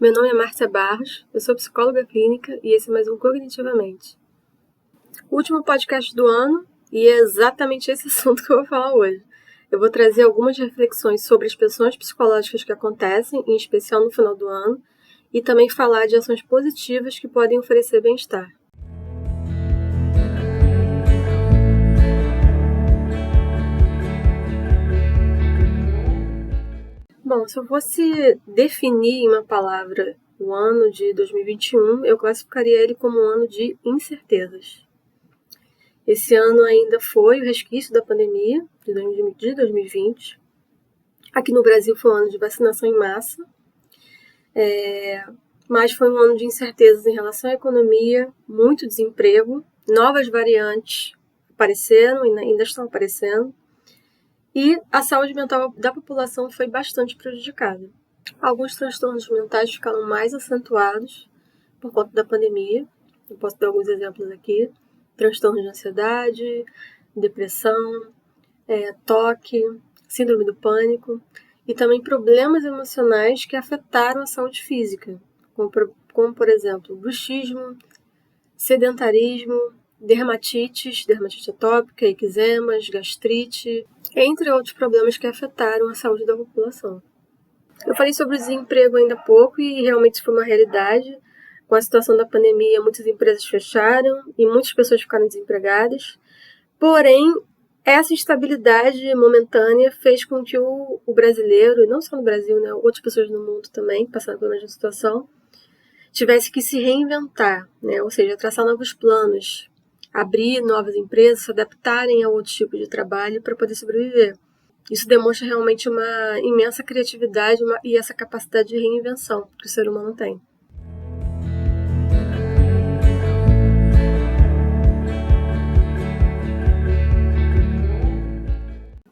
Meu nome é Márcia Barros, eu sou psicóloga clínica e esse é mais um Cognitivamente. O último podcast do ano e é exatamente esse assunto que eu vou falar hoje. Eu vou trazer algumas reflexões sobre as pressões psicológicas que acontecem, em especial no final do ano, e também falar de ações positivas que podem oferecer bem-estar. Bom, se eu fosse definir em uma palavra o ano de 2021, eu classificaria ele como um ano de incertezas. Esse ano ainda foi o resquício da pandemia de 2020. Aqui no Brasil foi um ano de vacinação em massa, mas foi um ano de incertezas em relação à economia, muito desemprego, novas variantes apareceram e ainda estão aparecendo, e a saúde mental da população foi bastante prejudicada. Alguns transtornos mentais ficaram mais acentuados por conta da pandemia. Eu posso dar alguns exemplos aqui. Transtornos de ansiedade, depressão, toque, síndrome do pânico e também problemas emocionais que afetaram a saúde física, como por exemplo, bruxismo, sedentarismo, dermatite atópica, eczemas, gastrite, entre outros problemas que afetaram a saúde da população. Eu falei sobre o desemprego ainda há pouco e realmente isso foi uma realidade. Com a situação da pandemia, muitas empresas fecharam e muitas pessoas ficaram desempregadas. Porém, essa instabilidade momentânea fez com que o brasileiro, e não só no Brasil, né, outras pessoas no mundo também, passando pela mesma situação, tivesse que se reinventar, né, ou seja, traçar novos planos, abrir novas empresas, se adaptarem a outros tipos de trabalho para poder sobreviver. Isso demonstra realmente uma imensa criatividade e essa capacidade de reinvenção que o ser humano tem.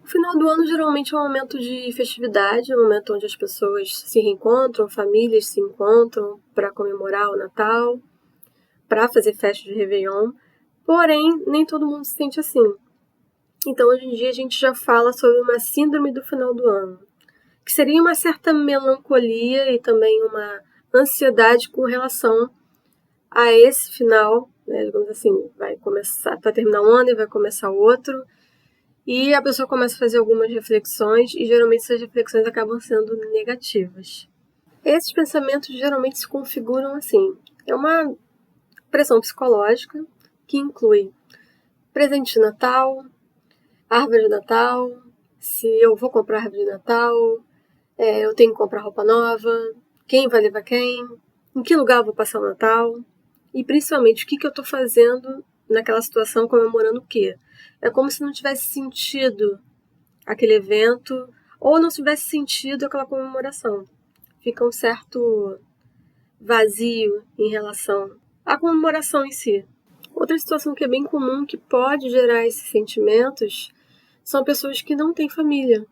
O final do ano geralmente é um momento de festividade, um momento onde as pessoas se reencontram, famílias se encontram para comemorar o Natal, para fazer festa de Réveillon, porém nem todo mundo se sente assim. Então hoje em dia a gente já fala sobre uma síndrome do final do ano, que seria uma certa melancolia e também uma ansiedade com relação a esse final, né, digamos assim, vai terminar um ano e vai começar outro, e a pessoa começa a fazer algumas reflexões e geralmente essas reflexões acabam sendo negativas. Esses pensamentos geralmente se configuram assim, é uma pressão psicológica que inclui presente de Natal, árvore de Natal, se eu vou comprar árvore de Natal, eu tenho que comprar roupa nova, quem vai levar quem, em que lugar eu vou passar o Natal, e principalmente o que eu estou fazendo naquela situação, comemorando o quê? É como se não tivesse sentido aquele evento ou não tivesse sentido aquela comemoração. Fica um certo vazio em relação à comemoração em si. Outra situação que é bem comum, que pode gerar esses sentimentos, são pessoas que não têm família.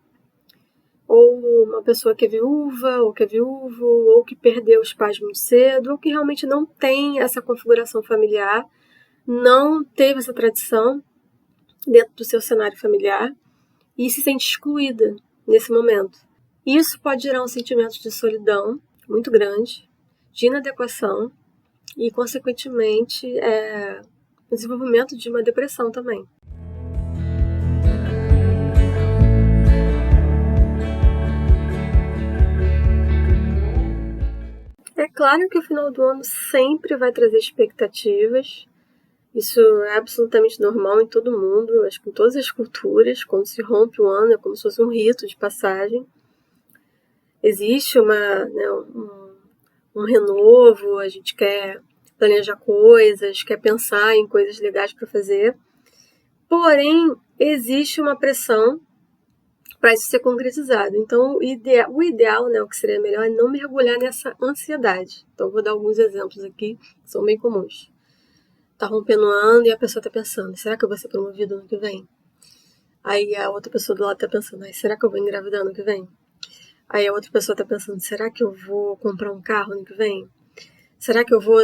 Ou uma pessoa que é viúva, ou que é viúvo, ou que perdeu os pais muito cedo, ou que realmente não tem essa configuração familiar, não teve essa tradição dentro do seu cenário familiar e se sente excluída nesse momento. Isso pode gerar um sentimento de solidão muito grande, de inadequação e, consequentemente, o desenvolvimento de uma depressão também. É claro que o final do ano sempre vai trazer expectativas. Isso é absolutamente normal em todo mundo, acho que em todas as culturas. Quando se rompe o ano, é como se fosse um rito de passagem. Existe um renovo, a gente quer planejar coisas, quer pensar em coisas legais para fazer. Porém, existe uma pressão para isso ser concretizado. Então, o ideal, né, o que seria melhor, é não mergulhar nessa ansiedade. Então, vou dar alguns exemplos aqui, que são bem comuns. Tá rompendo o ano e a pessoa tá pensando, será que eu vou ser promovida ano que vem? Aí a outra pessoa do lado tá pensando, será que eu vou engravidar ano que vem? Aí a outra pessoa tá pensando, será que eu vou comprar um carro ano que vem? Será que eu vou?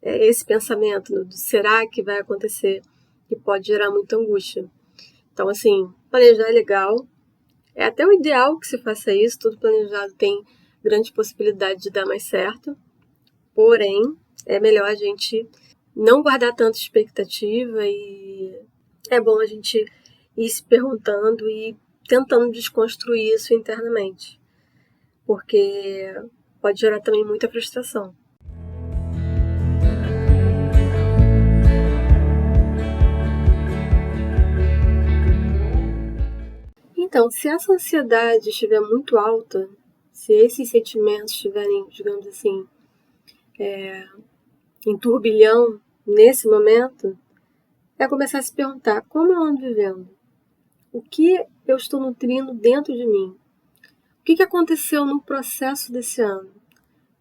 É esse pensamento do será que vai acontecer, que pode gerar muita angústia. Então, assim, planejar é legal. É até o ideal que se faça isso, tudo planejado tem grande possibilidade de dar mais certo. Porém, é melhor a gente não guardar tanta expectativa e é bom a gente ir se perguntando e tentando desconstruir isso internamente, porque pode gerar também muita frustração. Então, se essa ansiedade estiver muito alta, se esses sentimentos estiverem, digamos assim, em turbilhão nesse momento, é começar a se perguntar como eu ando vivendo? O que eu estou nutrindo dentro de mim? O que aconteceu no processo desse ano?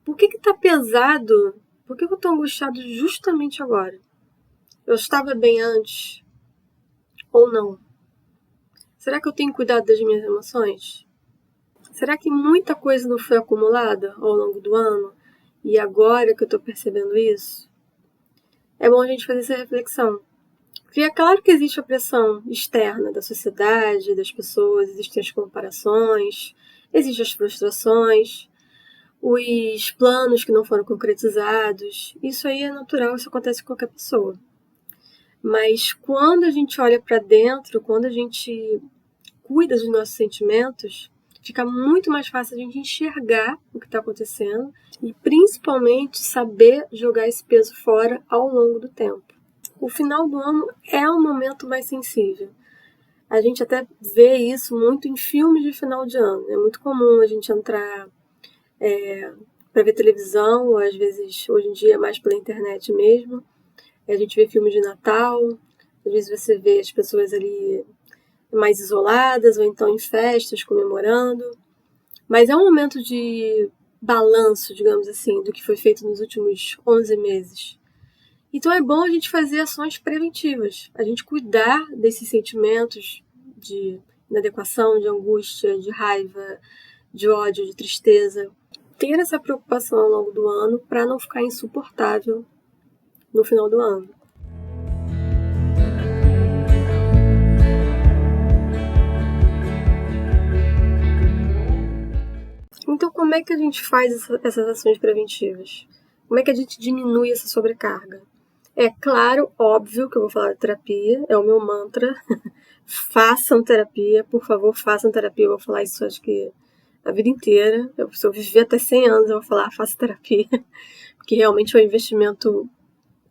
Por que está pesado? Por que eu estou angustiado justamente agora? Eu estava bem antes? Ou não? Será que eu tenho cuidado das minhas emoções? Será que muita coisa não foi acumulada ao longo do ano? E agora que eu estou percebendo isso? É bom a gente fazer essa reflexão. Porque é claro que existe a pressão externa da sociedade, das pessoas, existem as comparações, existem as frustrações, os planos que não foram concretizados. Isso aí é natural, isso acontece com qualquer pessoa. Mas quando a gente olha para dentro, quando a gente cuida dos nossos sentimentos, fica muito mais fácil a gente enxergar o que está acontecendo e principalmente saber jogar esse peso fora ao longo do tempo. O final do ano é um momento mais sensível. A gente até vê isso muito em filmes de final de ano. É muito comum a gente entrar para ver televisão, ou às vezes, hoje em dia, mais pela internet mesmo. A gente vê filmes de Natal, às vezes você vê as pessoas ali mais isoladas, ou então em festas, comemorando. Mas é um momento de balanço, digamos assim, do que foi feito nos últimos 11 meses. Então é bom a gente fazer ações preventivas, a gente cuidar desses sentimentos de inadequação, de angústia, de raiva, de ódio, de tristeza. Ter essa preocupação ao longo do ano para não ficar insuportável no final do ano. Então, como é que a gente faz essas ações preventivas? Como é que a gente diminui essa sobrecarga? É claro, óbvio que eu vou falar de terapia, é o meu mantra. Façam terapia, por favor, façam terapia. Eu vou falar isso acho que a vida inteira. Se eu viver até 100 anos, eu vou falar, faça terapia. Porque realmente é um investimento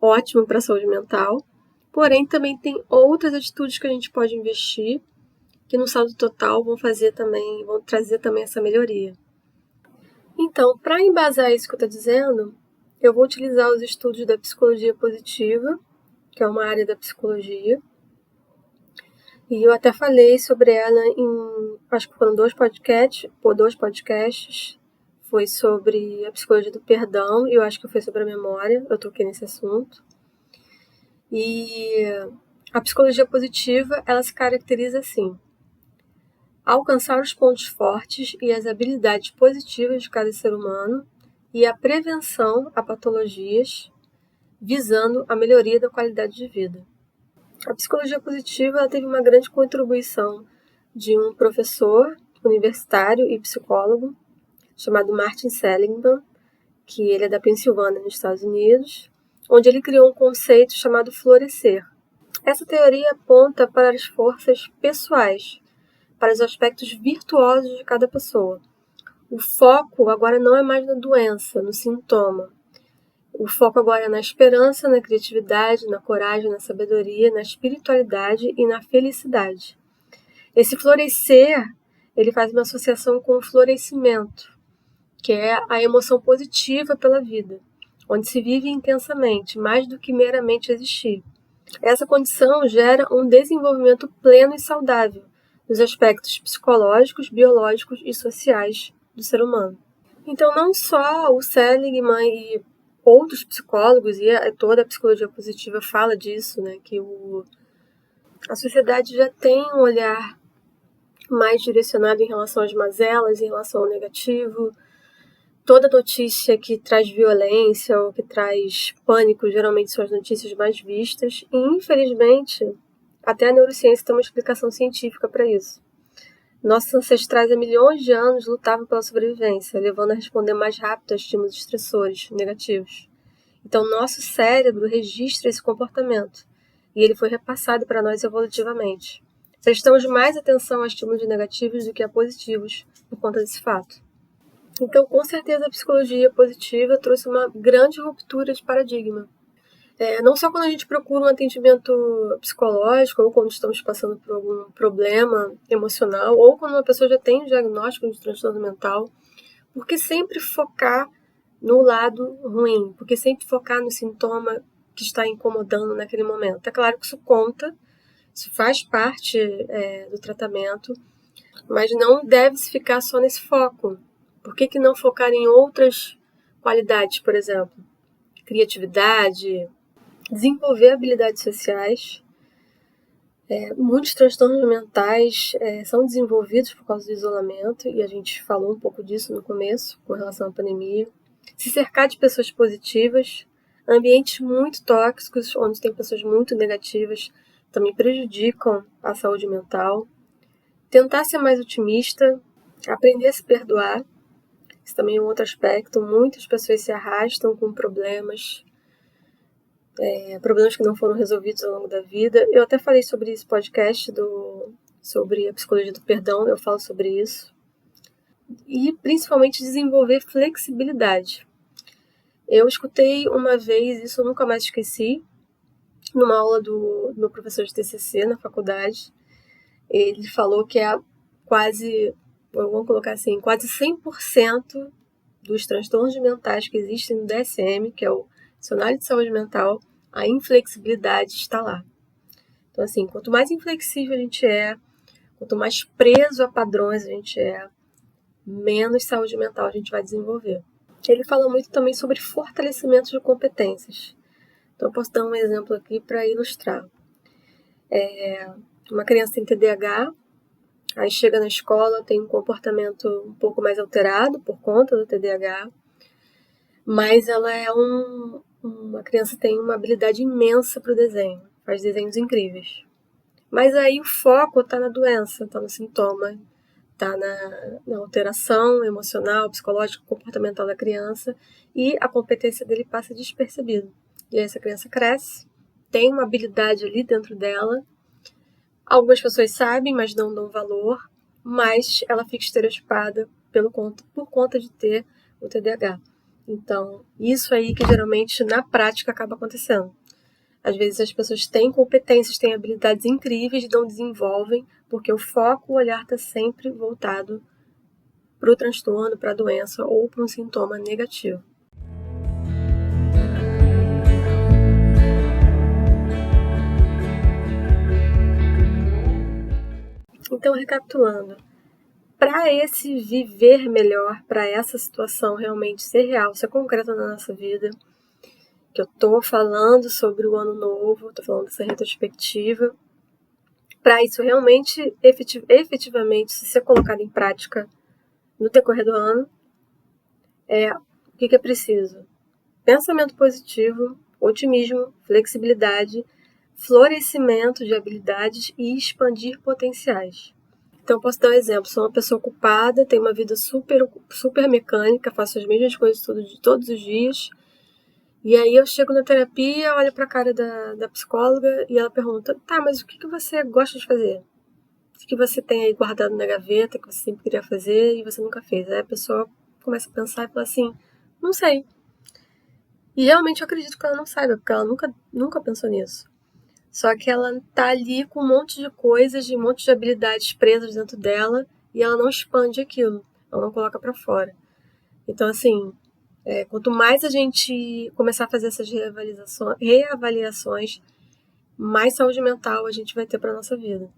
ótimo para a saúde mental. Porém, também tem outras atitudes que a gente pode investir que no saldo total vão trazer também essa melhoria. Então, para embasar isso que eu estou dizendo, eu vou utilizar os estudos da psicologia positiva, que é uma área da psicologia. E eu até falei sobre ela acho que foram dois podcasts. Foi sobre a psicologia do perdão e eu acho que foi sobre a memória. Eu toquei nesse assunto. E a psicologia positiva, ela se caracteriza assim: alcançar os pontos fortes e as habilidades positivas de cada ser humano e a prevenção a patologias, visando a melhoria da qualidade de vida. A psicologia positiva ela teve uma grande contribuição de um professor universitário e psicólogo chamado Martin Seligman, que ele é da Pensilvânia, nos Estados Unidos, onde ele criou um conceito chamado florescer. Essa teoria aponta para as forças pessoais, para os aspectos virtuosos de cada pessoa. O foco agora não é mais na doença, no sintoma. O foco agora é na esperança, na criatividade, na coragem, na sabedoria, na espiritualidade e na felicidade. Esse florescer, ele faz uma associação com o florescimento, que é a emoção positiva pela vida, onde se vive intensamente, mais do que meramente existir. Essa condição gera um desenvolvimento pleno e saudável dos aspectos psicológicos, biológicos e sociais do ser humano. Então, não só o Seligman e outros psicólogos e toda a psicologia positiva fala disso, né, que a sociedade já tem um olhar mais direcionado em relação às mazelas, em relação ao negativo. Toda notícia que traz violência ou que traz pânico geralmente são as notícias mais vistas. E, infelizmente, até a neurociência tem uma explicação científica para isso. Nossos ancestrais há milhões de anos lutavam pela sobrevivência, levando a responder mais rápido a estímulos estressores negativos. Então, nosso cérebro registra esse comportamento e ele foi repassado para nós evolutivamente. Prestamos mais atenção a estímulos negativos do que a positivos por conta desse fato. Então, com certeza, a psicologia positiva trouxe uma grande ruptura de paradigma. Não só quando a gente procura um atendimento psicológico, ou quando estamos passando por algum problema emocional, ou quando uma pessoa já tem um diagnóstico de transtorno mental, porque sempre focar no lado ruim, porque sempre focar no sintoma que está incomodando naquele momento. É claro que isso conta, isso faz parte do tratamento, mas não deve-se ficar só nesse foco. Por que não focar em outras qualidades, por exemplo? Criatividade, desenvolver habilidades sociais. Muitos transtornos mentais são desenvolvidos por causa do isolamento, e a gente falou um pouco disso no começo, com relação à pandemia. Se cercar de pessoas positivas, ambientes muito tóxicos, onde tem pessoas muito negativas, também prejudicam a saúde mental. Tentar ser mais otimista, aprender a se perdoar, isso também é um outro aspecto. Muitas pessoas se arrastam com problemas que não foram resolvidos ao longo da vida. Eu até falei sobre esse podcast sobre a psicologia do perdão, eu falo sobre isso. E principalmente desenvolver flexibilidade. Eu escutei uma vez, isso eu nunca mais esqueci, numa aula do meu professor de TCC na faculdade. Ele falou que vamos colocar assim, quase 100% dos transtornos mentais que existem no DSM, que é o Dicionário de Saúde Mental, a inflexibilidade está lá. Então, assim, quanto mais inflexível a gente quanto mais preso a padrões a gente menos saúde mental a gente vai desenvolver. Ele fala muito também sobre fortalecimento de competências. Então, eu posso dar um exemplo aqui para ilustrar. Uma criança tem TDAH, aí chega na escola, tem um comportamento um pouco mais alterado por conta do TDAH, mas ela uma criança tem uma habilidade imensa para o desenho, faz desenhos incríveis. Mas aí o foco está na doença, está no sintoma, está na alteração emocional, psicológica, comportamental da criança, e a competência dele passa despercebida. E aí essa criança cresce, tem uma habilidade ali dentro dela, algumas pessoas sabem, mas não dão valor, mas ela fica estereotipada por conta de ter o TDAH. Então, isso aí que geralmente na prática acaba acontecendo. Às vezes as pessoas têm competências, têm habilidades incríveis, não desenvolvem, porque o foco, o olhar está sempre voltado para o transtorno, para a doença ou para um sintoma negativo. Então, recapitulando, para esse viver melhor, para essa situação realmente ser real, ser concreta na nossa vida, que eu estou falando sobre o ano novo, estou falando dessa retrospectiva, para isso realmente, efetivamente, ser colocado em prática no decorrer do ano, o que é preciso? Pensamento positivo, otimismo, flexibilidade, florescimento de habilidades e expandir potenciais. Então, posso dar um exemplo. Sou uma pessoa ocupada, tenho uma vida super mecânica, faço as mesmas coisas todos os dias. E aí eu chego na terapia, olho para a cara da psicóloga e ela pergunta, tá, mas o que você gosta de fazer? O que você tem aí guardado na gaveta, que você sempre queria fazer e você nunca fez? Aí a pessoa começa a pensar e fala assim, não sei. E realmente eu acredito que ela não saiba, porque ela nunca pensou nisso. Só que ela tá ali com um monte de coisas, um monte de habilidades presas dentro dela e ela não expande aquilo, ela não coloca para fora. Então, assim, quanto mais a gente começar a fazer essas reavaliações, mais saúde mental a gente vai ter para nossa vida.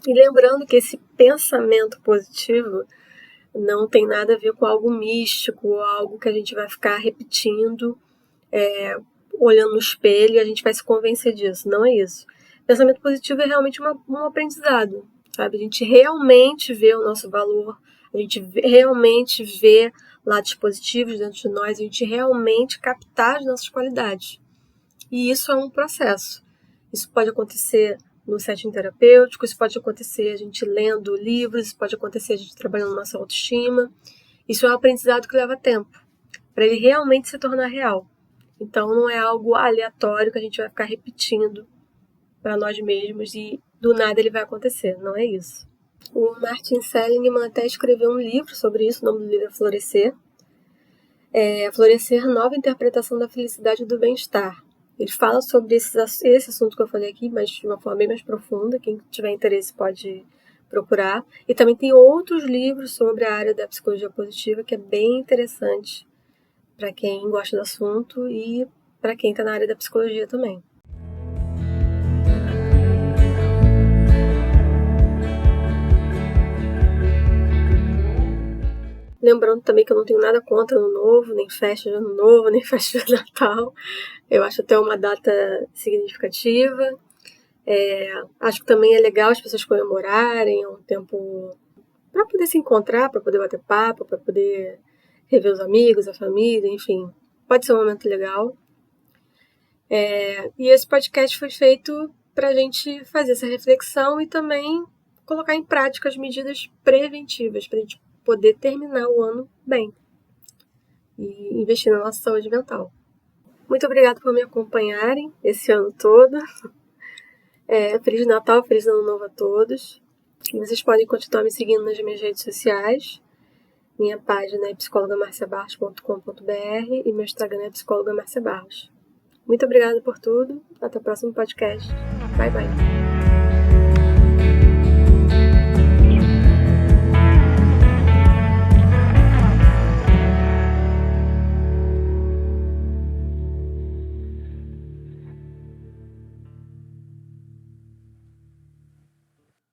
E lembrando que esse pensamento positivo não tem nada a ver com algo místico, ou algo que a gente vai ficar repetindo, olhando no espelho e a gente vai se convencer disso. Não é isso. Pensamento positivo é realmente um aprendizado, sabe? A gente realmente vê o nosso valor, a gente realmente vê lados positivos dentro de nós, a gente realmente captar as nossas qualidades. E isso é um processo. Isso pode acontecer no setting terapêutico, isso pode acontecer a gente lendo livros, isso pode acontecer a gente trabalhando nossa autoestima. Isso é um aprendizado que leva tempo, para ele realmente se tornar real. Então não é algo aleatório que a gente vai ficar repetindo para nós mesmos e do nada ele vai acontecer, não é isso. O Martin Seligman até escreveu um livro sobre isso, o nome do livro é Florescer. Florescer, nova interpretação da felicidade e do bem-estar. Ele fala sobre esse assunto que eu falei aqui, mas de uma forma bem mais profunda. Quem tiver interesse pode procurar. E também tem outros livros sobre a área da psicologia positiva, que é bem interessante para quem gosta do assunto e para quem está na área da psicologia também. Lembrando também que eu não tenho nada contra Ano Novo, nem festa de Ano Novo, nem festa de Natal. Eu acho até uma data significativa. Acho que também é legal as pessoas comemorarem, é um tempo para poder se encontrar, para poder bater papo, para poder rever os amigos, a família, enfim. Pode ser um momento legal. E esse podcast foi feito para a gente fazer essa reflexão e também colocar em prática as medidas preventivas, para a gente poder terminar o ano bem e investir na nossa saúde mental. Muito obrigada por me acompanharem esse ano todo. Feliz Natal, Feliz Ano Novo a todos. Vocês podem continuar me seguindo nas minhas redes sociais. Minha página é psicologamarciabarros.com.br e meu Instagram é psicologamarciabarros. Muito obrigada por tudo. Até o próximo podcast. Bye, bye.